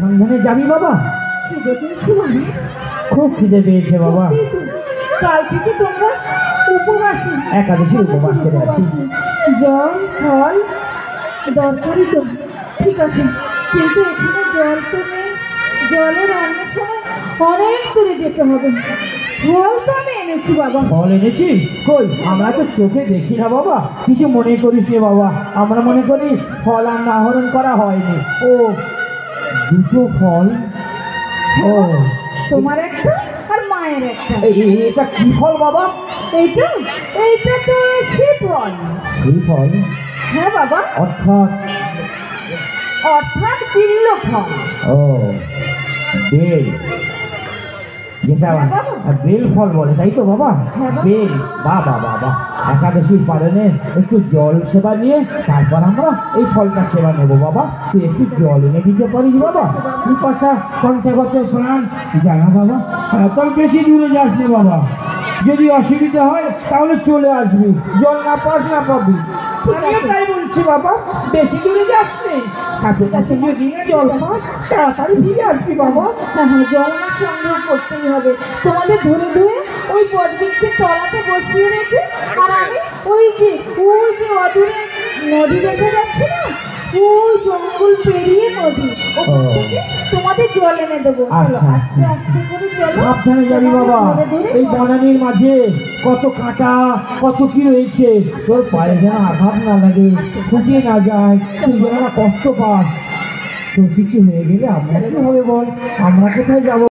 সন্ধানে যাবি বাবা? খিদে পেয়েছে মানে? খুব খিদে পেয়েছে বাবা। কাল থেকে তোমরা উপবাসী, একাদশীর উপবাস করে আছি। জল ফল দরকারই তো, ঠিক আছে, কিন্তু এখানে জল তো নেই। জলের অন্বেষণে অনেক দূরে যেতে হবে। ফল তো আমি এনেছি বাবা। ফল এনেছিস? কই, আমরা তো চোখে দেখি না বাবা। কিছু মনে করিস নে বাবা, আমরা মনে করি ফল আর আহরণ করা হয়নি। ও, দুটো ফল? ও, তোমার একটা আর মায়ের একটা। এটা কি ফল বাবা? এইটা এইটা তো শ্রীফল। শ্রীফল? হ্যাঁ বাবা, অর্থাৎ? অর্থাৎ বিল্ল ফল। ও, বেল, যেটা বেল ফল বলে, তাই তো বাবা? বেল, বাবা বাবা। একাদশীর পালনে একটু জল সেবা নিয়ে তারপর আমরা এই ফলটা সেবা নেবো বাবা। তুই একটু জল এনে দিতে পারিস বাবা? তুই পয়সা কণ্ঠগত প্রাণ জানা বাবা। তোর বেশি দূরে যাস না বাবা, যদি অসুবিধা হয় তাহলে চলে আসবি, জল না পাস না পাবি। আমিও তাই বলছি বাবা, বেশি দূরে যাস নি, কাছে কাছে যদি না জল পাস তাড়াতাড়ি ফিরে আসবি বাবা। হ্যাঁ, জল আমার সংগ্রহ করতেই হবে। তোমাদের ধরে ধরে ওই বটবৃক্ষের তলাতে বসিয়ে রেখে, আর আমি ওই যে অদূরে নদী দেখা যাচ্ছে না, ওই জঙ্গল পেরিয়ে নদী, ওখান থেকে তোমাদের জল এনে দেবো। চলো আস্তে আস্তে করে চলো। সাবধানে যাবি বাবা, এই বনানীর মাঝে কত কাঁটা, কত কি রয়েছে, তোর পায়ে যেন আঘাত না লাগে, ফুটে না যায়, তুই যেন কষ্ট পাস। তোর কিছু হয়ে গেলে আমরা কি হবে বল? আমরা কোথায় যাবো?